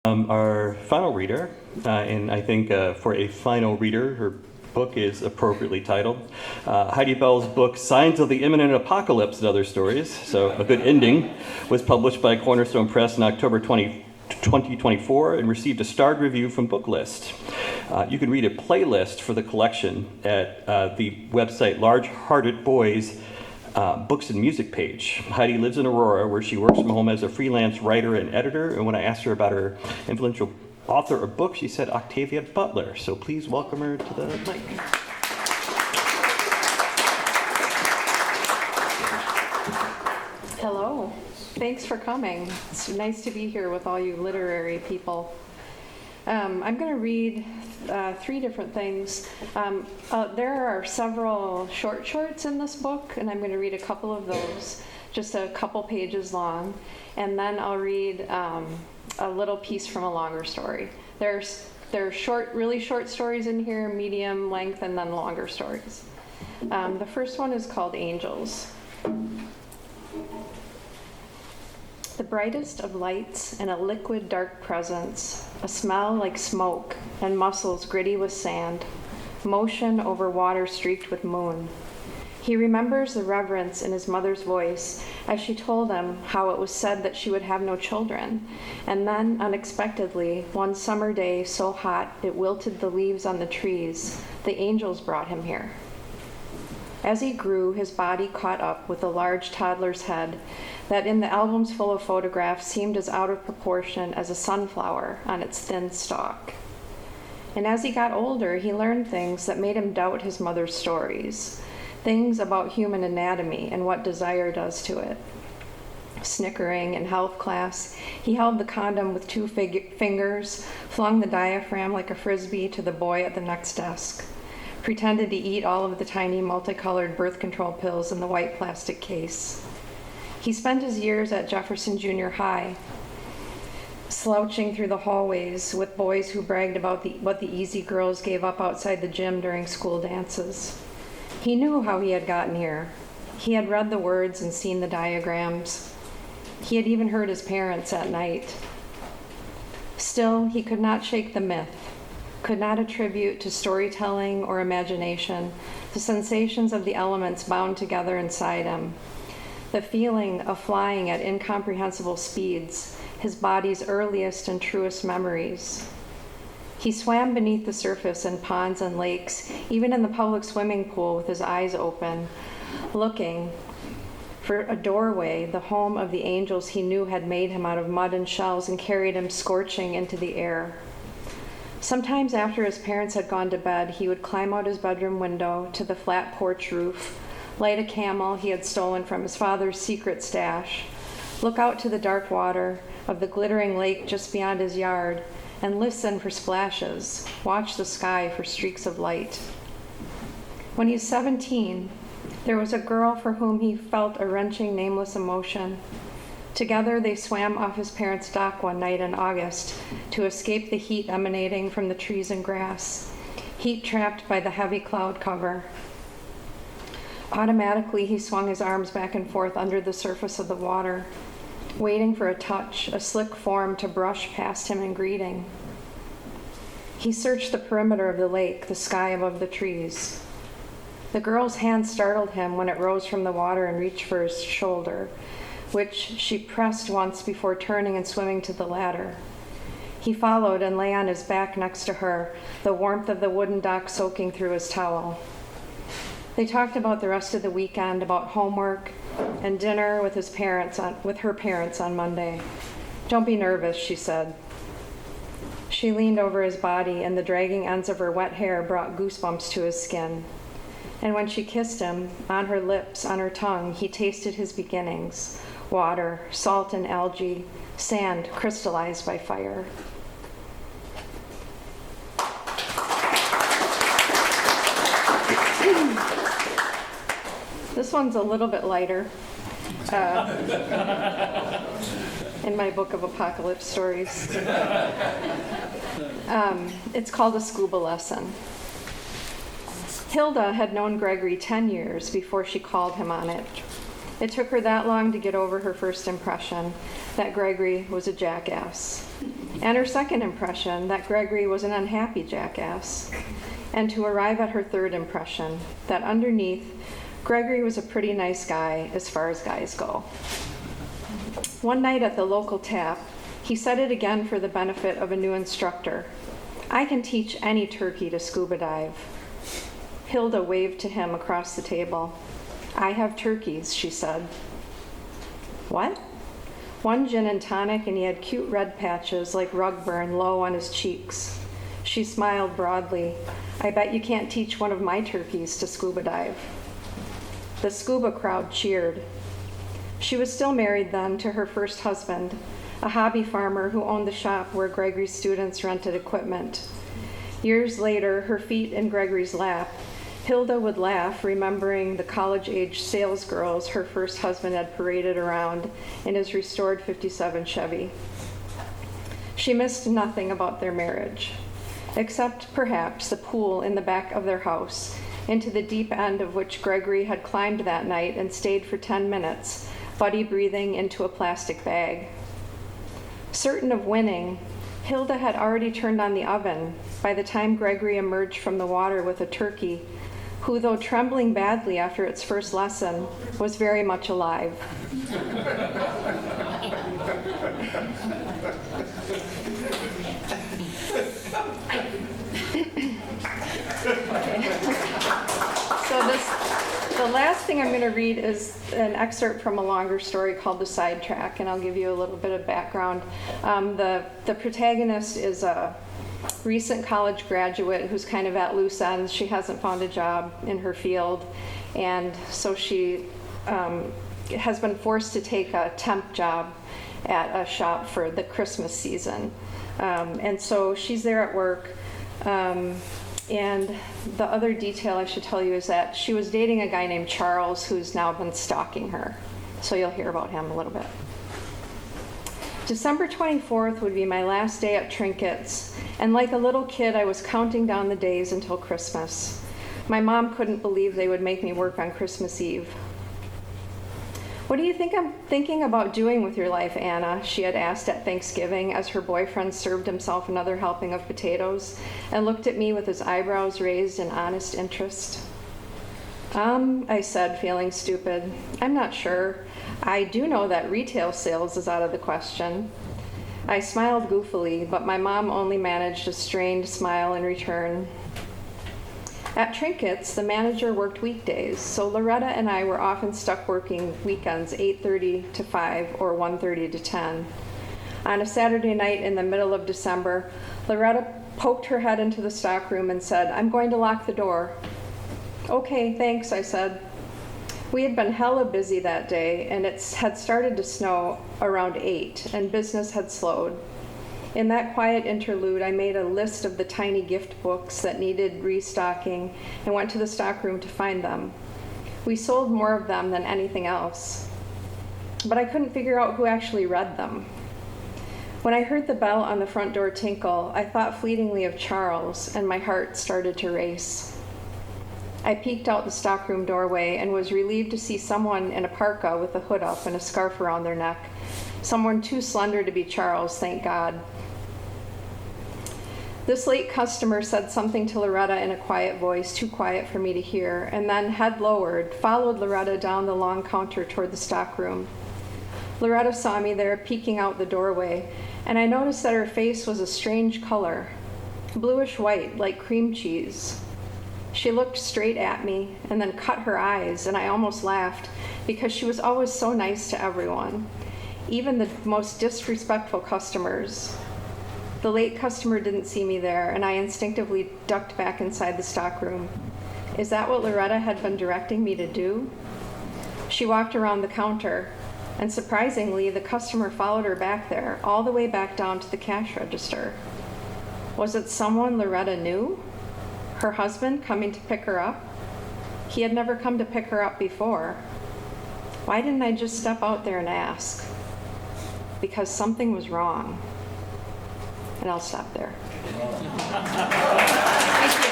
Our final reader, and I think for a final reader, her book is appropriately titled. Heidi Bell's book, Signs of the Imminent Apocalypse and Other Stories, so a good ending, was published by Cornerstone Press in October 2024 and received a starred review from Booklist. You can read a playlist for the collection at the website Large Hearted Boys Books and Music page. Heidi lives in Aurora, where she works from home as a freelance writer and editor. And when I asked her about her influential author or book, she said Octavia Butler. So please welcome her to the mic. Hello. Thanks for coming. It's nice to be here with all you literary people. I'm going to read 3 different things. There are several shorts in this book, and I'm going to read a couple of those, just a couple pages long, and then I'll read a little piece from a longer story. There's really short stories in here, medium length, and then longer stories. The first one is called Angels. The brightest of lights and a liquid dark presence, a smell like smoke and muscles gritty with sand, motion over water streaked with moon. He remembers the reverence in his mother's voice as she told him how it was said that she would have no children, and then unexpectedly, one summer day so hot it wilted the leaves on the trees, the angels brought him here. As he grew, his body caught up with a large toddler's head that in the albums full of photographs seemed as out of proportion as a sunflower on its thin stalk. And as he got older, he learned things that made him doubt his mother's stories, things about human anatomy and what desire does to it. Snickering in health class, he held the condom with 2 fingers, flung the diaphragm like a frisbee to the boy at the next desk, pretended to eat all of the tiny multicolored birth control pills in the white plastic case. He spent his years at Jefferson Junior High, slouching through the hallways with boys who bragged about what the easy girls gave up outside the gym during school dances. He knew how he had gotten here. He had read the words and seen the diagrams. He had even heard his parents at night. Still, he could not shake the myth, could not attribute to storytelling or imagination the sensations of the elements bound together inside him. The feeling of flying at incomprehensible speeds, his body's earliest and truest memories. He swam beneath the surface in ponds and lakes, even in the public swimming pool with his eyes open, looking for a doorway, the home of the angels he knew had made him out of mud and shells and carried him scorching into the air. Sometimes after his parents had gone to bed, he would climb out his bedroom window to the flat porch roof, light a camel he had stolen from his father's secret stash, look out to the dark water of the glittering lake just beyond his yard, and listen for splashes, watch the sky for streaks of light. When he was 17, there was a girl for whom he felt a wrenching, nameless emotion. Together, they swam off his parents' dock one night in August to escape the heat emanating from the trees and grass, heat trapped by the heavy cloud cover. Automatically, he swung his arms back and forth under the surface of the water, waiting for a touch, a slick form to brush past him in greeting. He searched the perimeter of the lake, the sky above the trees. The girl's hand startled him when it rose from the water and reached for his shoulder, which she pressed once before turning and swimming to the ladder. He followed and lay on his back next to her, the warmth of the wooden dock soaking through his towel. They talked about the rest of the weekend, about homework and dinner with her parents on Monday. "Don't be nervous," she said. She leaned over his body, and the dragging ends of her wet hair brought goosebumps to his skin. And when she kissed him, on her lips, on her tongue, he tasted his beginnings: water, salt and algae, sand crystallized by fire. This one's a little bit lighter in my book of apocalypse stories. It's called A Scuba Lesson. Hilda had known Gregory 10 years before she called him on it. It took her that long to get over her first impression, that Gregory was a jackass. And her second impression, that Gregory was an unhappy jackass. And to arrive at her third impression, that underneath, Gregory was a pretty nice guy as far as guys go. One night at the local tap, he said it again for the benefit of a new instructor. I can teach any turkey to scuba dive. Hilda waved to him across the table. I have turkeys, she said. What? One gin and tonic, and he had cute red patches like rug burn low on his cheeks. She smiled broadly. I bet you can't teach one of my turkeys to scuba dive. The scuba crowd cheered. She was still married then to her first husband, a hobby farmer who owned the shop where Gregory's students rented equipment. Years later, her feet in Gregory's lap, Hilda would laugh, remembering the college-age sales girls her first husband had paraded around in his restored '57 Chevy. She missed nothing about their marriage, except perhaps the pool in the back of their house, into the deep end of which Gregory had climbed that night and stayed for 10 minutes, buddy breathing into a plastic bag. Certain of winning, Hilda had already turned on the oven by the time Gregory emerged from the water with a turkey, who, though trembling badly after its first lesson, was very much alive. The last thing I'm going to read is an excerpt from a longer story called The Sidetrack, and I'll give you a little bit of background. The protagonist is a recent college graduate who's kind of at loose ends. She hasn't found a job in her field, and so she has been forced to take a temp job at a shop for the Christmas season. And so she's there at work. And the other detail I should tell you is that she was dating a guy named Charles who's now been stalking her. So you'll hear about him a little bit. December 24th would be my last day at Trinkets, and like a little kid, I was counting down the days until Christmas. My mom couldn't believe they would make me work on Christmas Eve. What do you think I'm thinking about doing with your life, Anna? She had asked at Thanksgiving as her boyfriend served himself another helping of potatoes and looked at me with his eyebrows raised in honest interest. I said, feeling stupid. I'm not sure. I do know that retail sales is out of the question. I smiled goofily, but my mom only managed a strained smile in return. At Trinkets, the manager worked weekdays, so Loretta and I were often stuck working weekends 8:30 to 5 or 1:30 to 10. On a Saturday night in the middle of December, Loretta poked her head into the stockroom and said, I'm going to lock the door. Okay, thanks, I said. We had been hella busy that day, and it had started to snow around 8, and business had slowed. In that quiet interlude, I made a list of the tiny gift books that needed restocking and went to the stockroom to find them. We sold more of them than anything else, but I couldn't figure out who actually read them. When I heard the bell on the front door tinkle, I thought fleetingly of Charles, and my heart started to race. I peeked out the stockroom doorway and was relieved to see someone in a parka with a hood up and a scarf around their neck. Someone too slender to be Charles, thank God. This late customer said something to Loretta in a quiet voice, too quiet for me to hear, and then, head lowered, followed Loretta down the long counter toward the stockroom. Loretta saw me there, peeking out the doorway, and I noticed that her face was a strange color, bluish-white, like cream cheese. She looked straight at me and then cut her eyes, and I almost laughed because she was always so nice to everyone, even the most disrespectful customers. The late customer didn't see me there, and I instinctively ducked back inside the stockroom. Is that what Loretta had been directing me to do? She walked around the counter, and surprisingly, the customer followed her back there, all the way back down to the cash register. Was it someone Loretta knew? Her husband coming to pick her up? He had never come to pick her up before. Why didn't I just step out there and ask? Because something was wrong. And I'll stop there. Thank you.